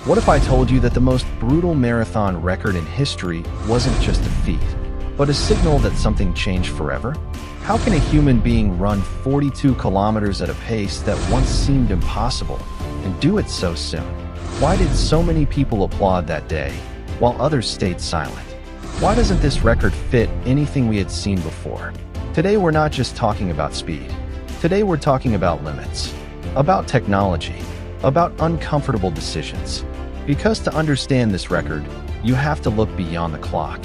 What if I told you that the most brutal marathon record in history wasn't just a feat, but a signal that something changed forever? How can a human being run 42 kilometers at a pace that once seemed impossible and do it so soon? Why did so many people applaud that day, while others stayed silent? Why doesn't this record fit anything we had seen before? Today we're not just talking about speed. Today we're talking about limits, about technology, about uncomfortable decisions. Because to understand this record, you have to look beyond the clock.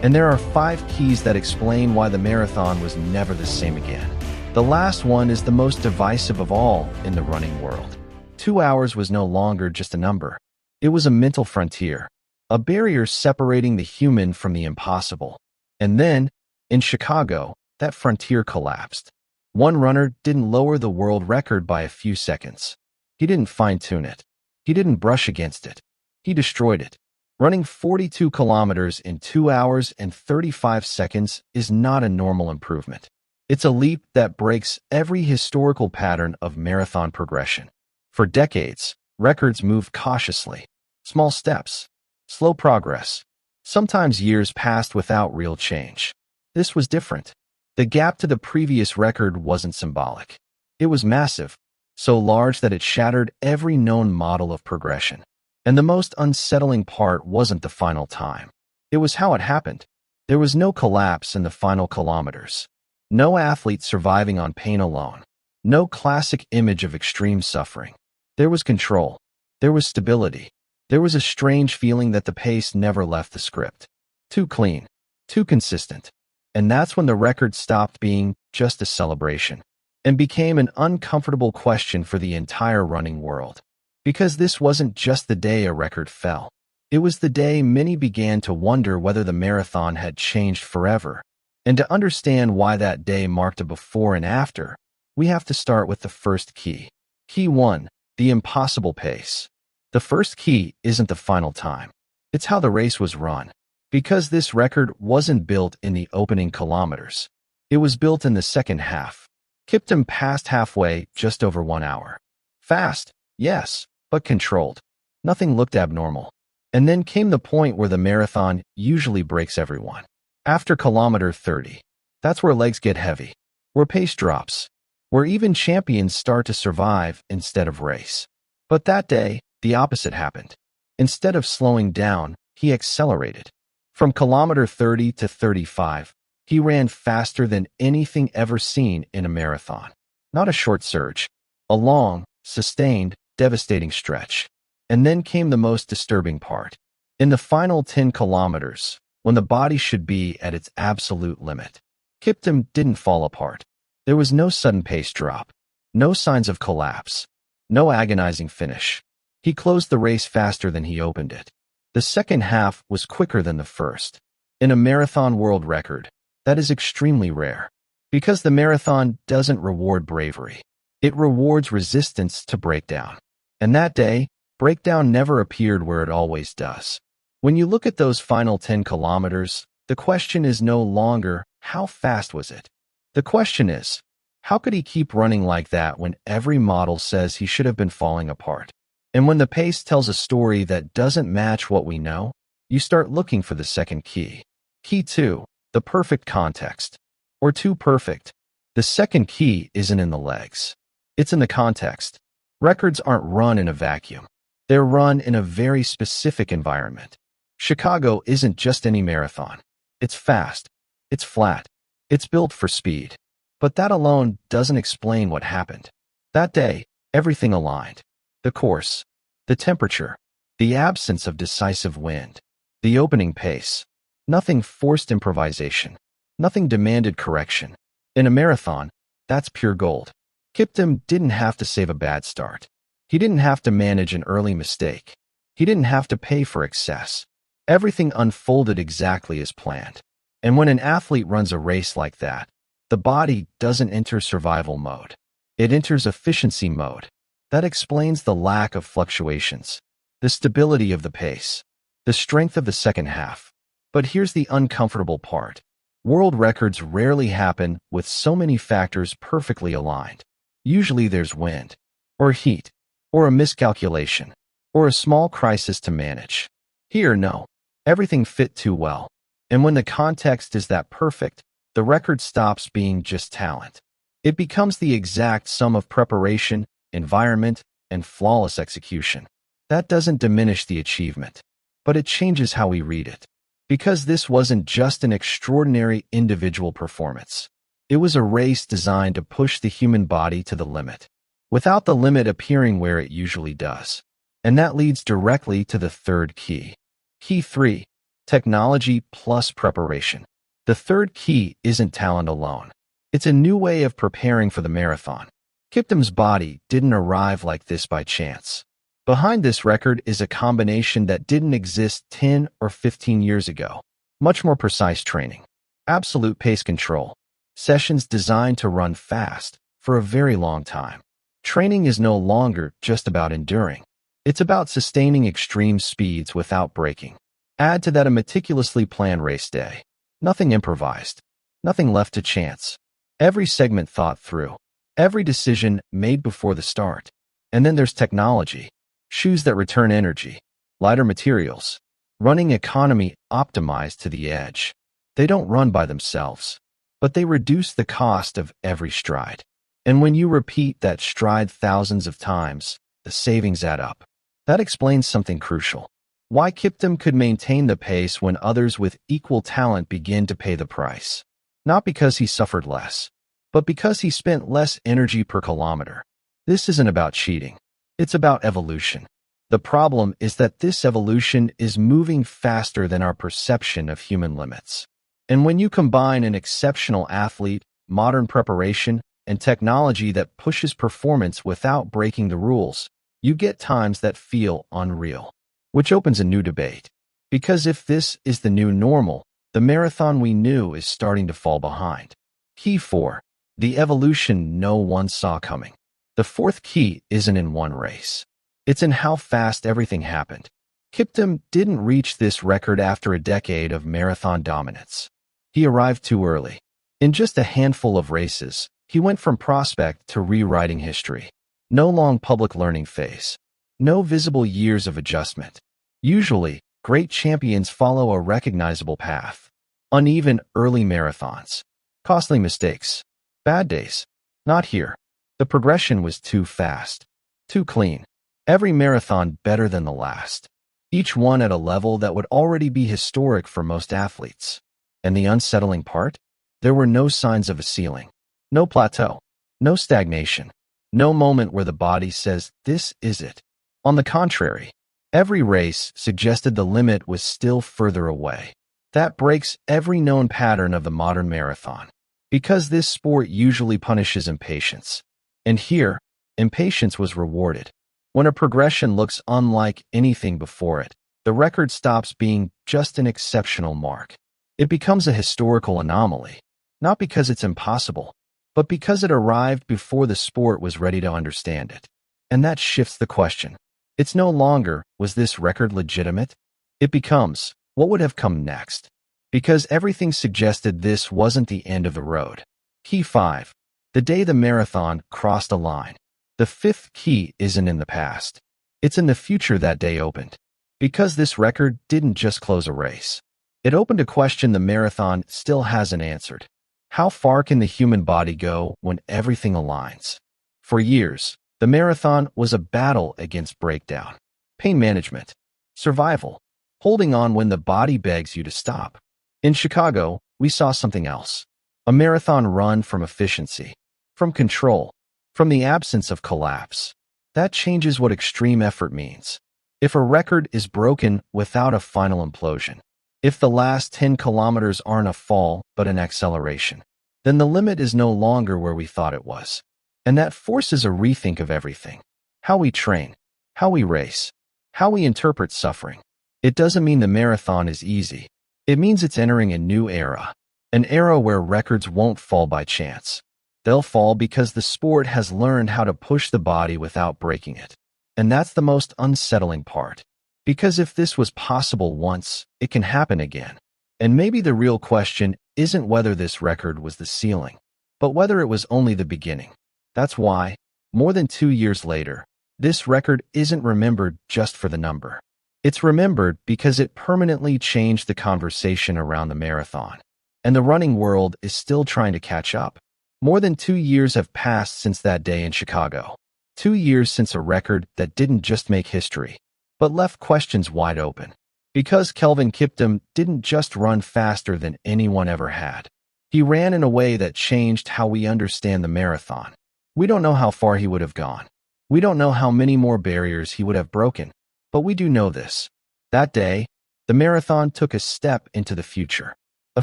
And there are 5 keys that explain why the marathon was never the same again. The last one is the most divisive of all in the running world. 2 hours was no longer just a number. It was a mental frontier, a barrier separating the human from the impossible. And then, in Chicago, that frontier collapsed. One runner didn't lower the world record by a few seconds. He didn't fine-tune it. He didn't brush against it. He destroyed it. Running 42 kilometers in 2 hours and 35 seconds is not a normal improvement. It's a leap that breaks every historical pattern of marathon progression. For decades, records moved cautiously. Small steps, slow progress. Sometimes years passed without real change. This was different. The gap to the previous record wasn't symbolic. It was massive, so large that it shattered every known model of progression. And the most unsettling part wasn't the final time. It was how it happened. There was no collapse in the final kilometers. No athlete surviving on pain alone. No classic image of extreme suffering. There was control. There was stability. There was a strange feeling that the pace never left the script. Too clean. Too consistent. And that's when the record stopped being just a celebration and became an uncomfortable question for the entire running world. Because this wasn't just the day a record fell. It was the day many began to wonder whether the marathon had changed forever. And to understand why that day marked a before and after, we have to start with the first key. Key 1, the impossible pace. The first key isn't the final time. It's how the race was run. Because this record wasn't built in the opening kilometers. It was built in the second half. Kiptum passed halfway just over 1 hour. Fast, yes, but controlled. Nothing looked abnormal. And then came the point where the marathon usually breaks everyone. After kilometer 30. That's where legs get heavy. Where pace drops. Where even champions start to survive instead of race. But that day, the opposite happened. Instead of slowing down, he accelerated. From kilometer 30 to 35, he ran faster than anything ever seen in a marathon. Not a short surge. A long, sustained, devastating stretch. And then came the most disturbing part. In the final 10 kilometers, when the body should be at its absolute limit, Kiptum didn't fall apart. There was no sudden pace drop. No signs of collapse. No agonizing finish. He closed the race faster than he opened it. The second half was quicker than the first. In a marathon world record, that is extremely rare. Because the marathon doesn't reward bravery. It rewards resistance to breakdown. And that day, breakdown never appeared where it always does. When you look at those final 10 kilometers, the question is no longer, how fast was it? The question is, how could he keep running like that when every model says he should have been falling apart? And when the pace tells a story that doesn't match what we know, you start looking for the second key. Key 2, the perfect context. Or too perfect. The second key isn't in the legs. It's in the context. Records aren't run in a vacuum. They're run in a very specific environment. Chicago isn't just any marathon. It's fast. It's flat. It's built for speed. But that alone doesn't explain what happened. That day, everything aligned. The course, the temperature, the absence of decisive wind, the opening pace. Nothing forced improvisation. Nothing demanded correction. In a marathon, that's pure gold. Kiptum didn't have to save a bad start. He didn't have to manage an early mistake. He didn't have to pay for excess. Everything unfolded exactly as planned. And when an athlete runs a race like that, the body doesn't enter survival mode. It enters efficiency mode. That explains the lack of fluctuations, the stability of the pace, the strength of the second half. But here's the uncomfortable part. World records rarely happen with so many factors perfectly aligned. Usually there's wind, or heat, or a miscalculation, or a small crisis to manage. Here, no. Everything fit too well. And when the context is that perfect, the record stops being just talent. It becomes the exact sum of preparation, environment, and flawless execution. That doesn't diminish the achievement, but it changes how we read it. Because this wasn't just an extraordinary individual performance. It was a race designed to push the human body to the limit, without the limit appearing where it usually does. And that leads directly to the third key. Key 3. Technology plus preparation. The third key isn't talent alone. It's a new way of preparing for the marathon. Kiptum's body didn't arrive like this by chance. Behind this record is a combination that didn't exist 10 or 15 years ago. Much more precise training. Absolute pace control. Sessions designed to run fast for a very long time. Training is no longer just about enduring. It's about sustaining extreme speeds without breaking. Add to that a meticulously planned race day. Nothing improvised. Nothing left to chance. Every segment thought through. Every decision made before the start. And then there's technology. Shoes that return energy. Lighter materials. Running economy optimized to the edge. They don't run by themselves, but they reduce the cost of every stride. And when you repeat that stride thousands of times, the savings add up. That explains something crucial. Why Kiptum could maintain the pace when others with equal talent begin to pay the price. Not because he suffered less, but because he spent less energy per kilometer. This isn't about cheating. It's about evolution. The problem is that this evolution is moving faster than our perception of human limits. And when you combine an exceptional athlete, modern preparation, and technology that pushes performance without breaking the rules, you get times that feel unreal. Which opens a new debate. Because if this is the new normal, the marathon we knew is starting to fall behind. Key 4. The evolution no one saw coming. The fourth key isn't in one race. It's in how fast everything happened. Kiptum didn't reach this record after a decade of marathon dominance. He arrived too early. In just a handful of races, he went from prospect to rewriting history. No long public learning phase. No visible years of adjustment. Usually, great champions follow a recognizable path. Uneven early marathons. Costly mistakes. Bad days. Not here. The progression was too fast. Too clean. Every marathon better than the last. Each one at a level that would already be historic for most athletes. And the unsettling part? There were no signs of a ceiling. No plateau. No stagnation. No moment where the body says, this is it. On the contrary, every race suggested the limit was still further away. That breaks every known pattern of the modern marathon. Because this sport usually punishes impatience. And here, impatience was rewarded. When a progression looks unlike anything before it, the record stops being just an exceptional mark. It becomes a historical anomaly. Not because it's impossible, but because it arrived before the sport was ready to understand it. And that shifts the question. It's no longer, was this record legitimate? It becomes, what would have come next? Because everything suggested this wasn't the end of the road. Key 5. The day the marathon crossed a line. The fifth key isn't in the past. It's in the future that day opened. Because this record didn't just close a race. It opened a question the marathon still hasn't answered. How far can the human body go when everything aligns? For years, the marathon was a battle against breakdown, pain management, survival, holding on when the body begs you to stop. In Chicago, we saw something else. A marathon run from efficiency, from control, from the absence of collapse. That changes what extreme effort means. If a record is broken without a final implosion, if the last 10 kilometers aren't a fall but an acceleration, then the limit is no longer where we thought it was. And that forces a rethink of everything. How we train, how we race, how we interpret suffering. It doesn't mean the marathon is easy. It means it's entering a new era. An era where records won't fall by chance. They'll fall because the sport has learned how to push the body without breaking it. And that's the most unsettling part. Because if this was possible once, it can happen again. And maybe the real question isn't whether this record was the ceiling, but whether it was only the beginning. That's why, more than 2 years later, This record isn't remembered just for the number. It's remembered because it permanently changed the conversation around the marathon. And the running world is still trying to catch up. More than 2 years have passed since that day in Chicago. 2 years since a record that didn't just make history, but left questions wide open. Because Kelvin Kiptum didn't just run faster than anyone ever had. He ran in a way that changed how we understand the marathon. We don't know how far he would have gone. We don't know how many more barriers he would have broken. But we do know this. That day, the marathon took a step into the future. A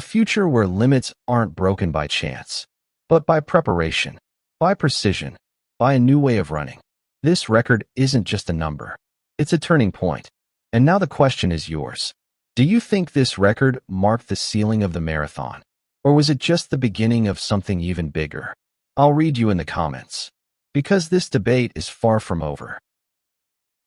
future where limits aren't broken by chance, but by preparation, by precision, by a new way of running. This record isn't just a number. It's a turning point. And now the question is yours. Do you think this record marked the ceiling of the marathon? Or was it just the beginning of something even bigger? I'll read you in the comments. Because this debate is far from over.